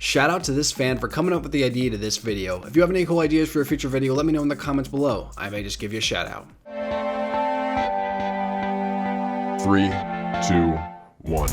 Shout out to this fan for coming up with the idea to this video. If you have any cool ideas for a future video, let me know in the comments below. I may just give you a shout out. 3, 2, 1.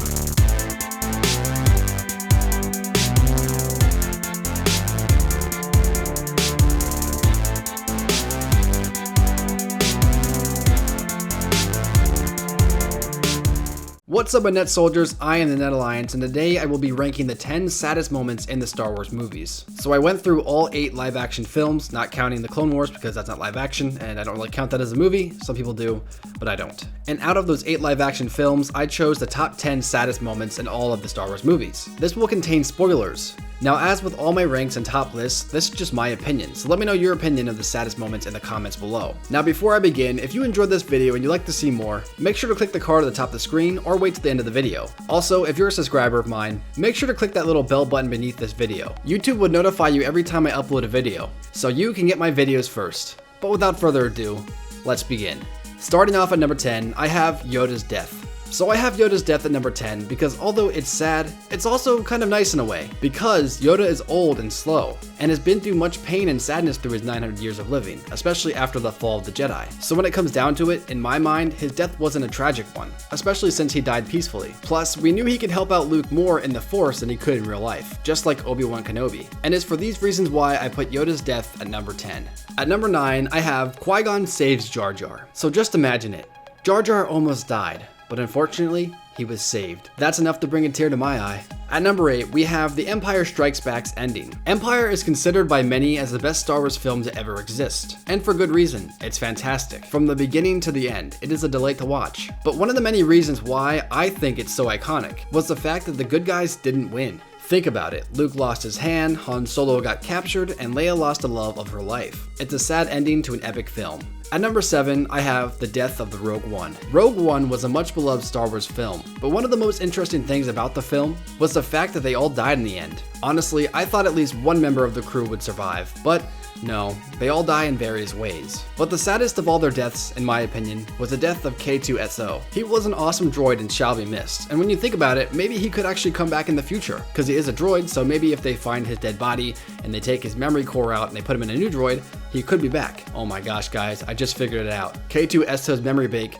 What's up, Net Soldiers? I am the Net Alliance, and today I will be ranking the 10 saddest moments in the Star Wars movies. So I went through all 8 live action films, not counting the Clone Wars because that's not live action, and I don't really count that as a movie. Some people do, but I don't. And out of those 8 live action films, I chose the top 10 saddest moments in all of the Star Wars movies. This will contain spoilers. Now, as with all my ranks and top lists, this is just my opinion, so let me know your opinion of the saddest moments in the comments below. Now, before I begin, if you enjoyed this video and you'd like to see more, make sure to click the card at the top of the screen or wait to the end of the video. Also, if you're a subscriber of mine, make sure to click that little bell button beneath this video. YouTube would notify you every time I upload a video, so you can get my videos first. But without further ado, let's begin. Starting off at number 10, I have Yoda's death. So I have Yoda's death at number 10 because although it's sad, it's also kind of nice in a way. Because Yoda is old and slow, and has been through much pain and sadness through his 900 years of living, especially after the fall of the Jedi. So when it comes down to it, in my mind, his death wasn't a tragic one, especially since he died peacefully. Plus, we knew he could help out Luke more in the Force than he could in real life, just like Obi-Wan Kenobi. And it's for these reasons why I put Yoda's death at number 10. At number 9, I have Qui-Gon saves Jar Jar. So just imagine it. Jar Jar almost died, but unfortunately, he was saved. That's enough to bring a tear to my eye. At number 8, we have The Empire Strikes Back's ending. Empire is considered by many as the best Star Wars film to ever exist. And for good reason, it's fantastic. From the beginning to the end, it is a delight to watch. But one of the many reasons why I think it's so iconic was the fact that the good guys didn't win. Think about it. Luke lost his hand, Han Solo got captured, and Leia lost the love of her life. It's a sad ending to an epic film. At number 7, I have the death of the Rogue One. Rogue One was a much beloved Star Wars film, but one of the most interesting things about the film was the fact that they all died in the end. Honestly, I thought at least one member of the crew would survive, but no, they all die in various ways. But the saddest of all their deaths, in my opinion, was the death of K2SO. He was an awesome droid and shall be missed, and when you think about it, maybe he could actually come back in the future, because he is a droid, so maybe if they find his dead body and they take his memory core out and they put him in a new droid, he could be back. Oh my gosh, guys, I just figured it out. K2SO's memory bank,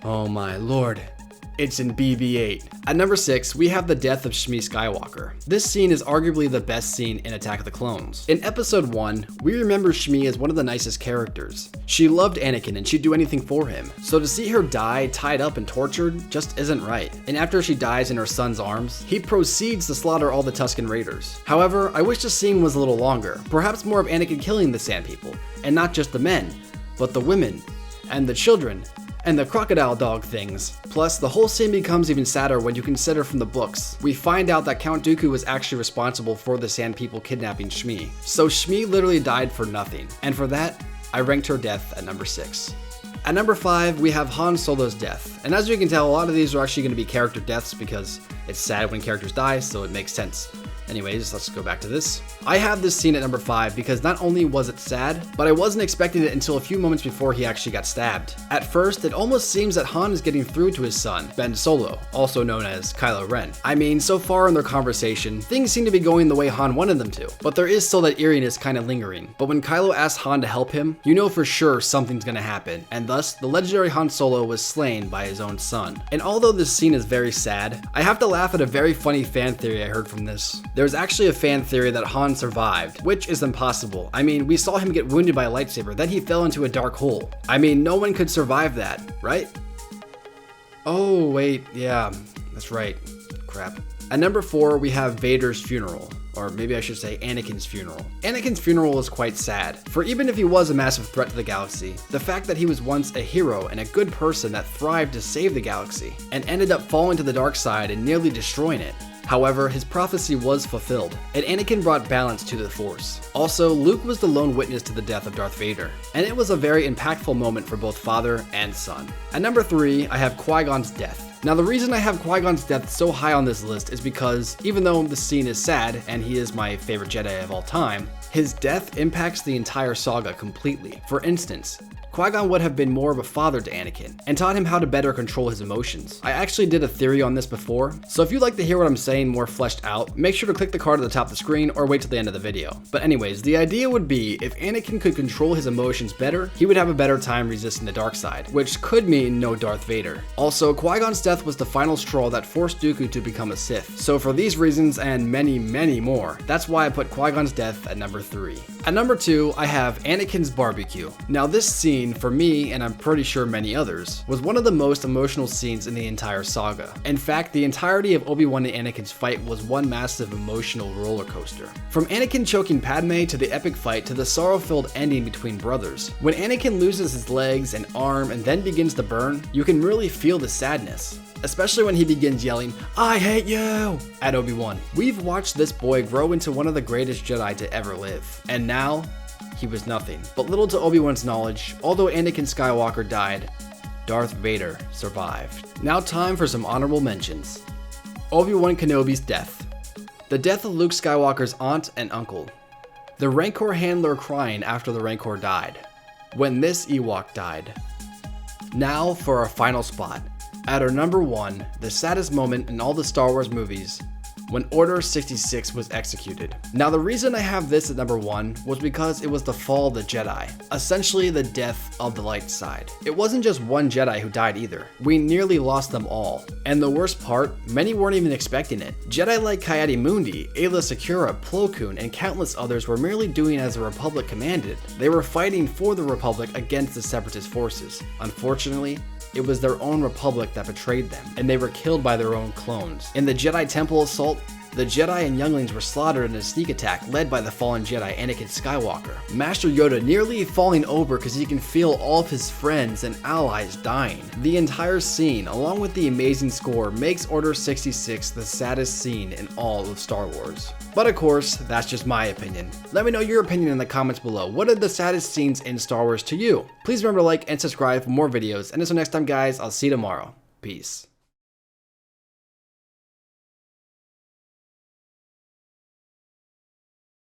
oh my lord. It's in BB-8. At number 6, we have the death of Shmi Skywalker. This scene is arguably the best scene in Attack of the Clones. In episode 1, we remember Shmi as one of the nicest characters. She loved Anakin and she'd do anything for him. So to see her die tied up and tortured just isn't right. And after she dies in her son's arms, he proceeds to slaughter all the Tusken Raiders. However, I wish the scene was a little longer. Perhaps more of Anakin killing the Sand People. And not just the men, but the women, and the children, and the crocodile dog things. Plus, the whole scene becomes even sadder when you consider from the books. We find out that Count Dooku was actually responsible for the Sand People kidnapping Shmi. So Shmi literally died for nothing. And for that, I ranked her death at number 6. At number 5, we have Han Solo's death. And as you can tell, a lot of these are actually going to be character deaths because it's sad when characters die, so it makes sense. Anyways, let's go back to this. I have this scene at number 5 because not only was it sad, but I wasn't expecting it until a few moments before he actually got stabbed. At first, it almost seems that Han is getting through to his son, Ben Solo, also known as Kylo Ren. I mean, so far in their conversation, things seem to be going the way Han wanted them to, but there is still that eeriness kind of lingering. But when Kylo asks Han to help him, you know for sure something's gonna happen, and thus, the legendary Han Solo was slain by his own son. And although this scene is very sad, I have to laugh at a very funny fan theory I heard from this. There's actually a fan theory that Han survived, which is impossible. I mean, we saw him get wounded by a lightsaber, then he fell into a dark hole. I mean, no one could survive that, right? Oh, wait, yeah, that's right. Crap. At number 4, we have Vader's funeral. Or maybe I should say Anakin's funeral. Anakin's funeral is quite sad, for even if he was a massive threat to the galaxy, the fact that he was once a hero and a good person that thrived to save the galaxy, and ended up falling to the dark side and nearly destroying it. However, his prophecy was fulfilled, and Anakin brought balance to the Force. Also, Luke was the lone witness to the death of Darth Vader, and it was a very impactful moment for both father and son. At number 3, I have Qui-Gon's death. Now, the reason I have Qui-Gon's death so high on this list is because, even though the scene is sad, and he is my favorite Jedi of all time, his death impacts the entire saga completely. For instance, Qui-Gon would have been more of a father to Anakin and taught him how to better control his emotions. I actually did a theory on this before, so if you'd like to hear what I'm saying more fleshed out, make sure to click the card at the top of the screen or wait till the end of the video. But anyways, the idea would be if Anakin could control his emotions better, he would have a better time resisting the dark side, which could mean no Darth Vader. Also, Qui-Gon's death was the final straw that forced Dooku to become a Sith. So for these reasons and many, many more, that's why I put Qui-Gon's death at number 3. At number 2, I have Anakin's barbecue. Now this scene, for me, and I'm pretty sure many others, was one of the most emotional scenes in the entire saga. In fact, the entirety of Obi-Wan and Anakin's fight was one massive emotional roller coaster. From Anakin choking Padme to the epic fight to the sorrow-filled ending between brothers. When Anakin loses his legs and arm and then begins to burn, you can really feel the sadness. Especially when he begins yelling, "I hate you!" at Obi-Wan. We've watched this boy grow into one of the greatest Jedi to ever live. And now, he was nothing. But little to Obi-Wan's knowledge, although Anakin Skywalker died, Darth Vader survived. Now time for some honorable mentions. Obi-Wan Kenobi's death. The death of Luke Skywalker's aunt and uncle. The Rancor handler crying after the Rancor died. When this Ewok died. Now for our final spot. At our number 1, the saddest moment in all the Star Wars movies, when Order 66 was executed. Now the reason I have this at number 1 was because it was the fall of the Jedi, essentially the death of the light side. It wasn't just one Jedi who died either, we nearly lost them all. And the worst part, many weren't even expecting it. Jedi like Coyote-Mundi, Aayla Secura, Plo Koon, and countless others were merely doing as the Republic commanded. They were fighting for the Republic against the Separatist forces. Unfortunately, it was their own Republic that betrayed them, and they were killed by their own clones. In the Jedi Temple assault, the Jedi and younglings were slaughtered in a sneak attack led by the fallen Jedi Anakin Skywalker. Master Yoda nearly falling over because he can feel all of his friends and allies dying. The entire scene, along with the amazing score, makes Order 66 the saddest scene in all of Star Wars. But of course, that's just my opinion. Let me know your opinion in the comments below. What are the saddest scenes in Star Wars to you? Please remember to like and subscribe for more videos, and until next time guys, I'll see you tomorrow. Peace.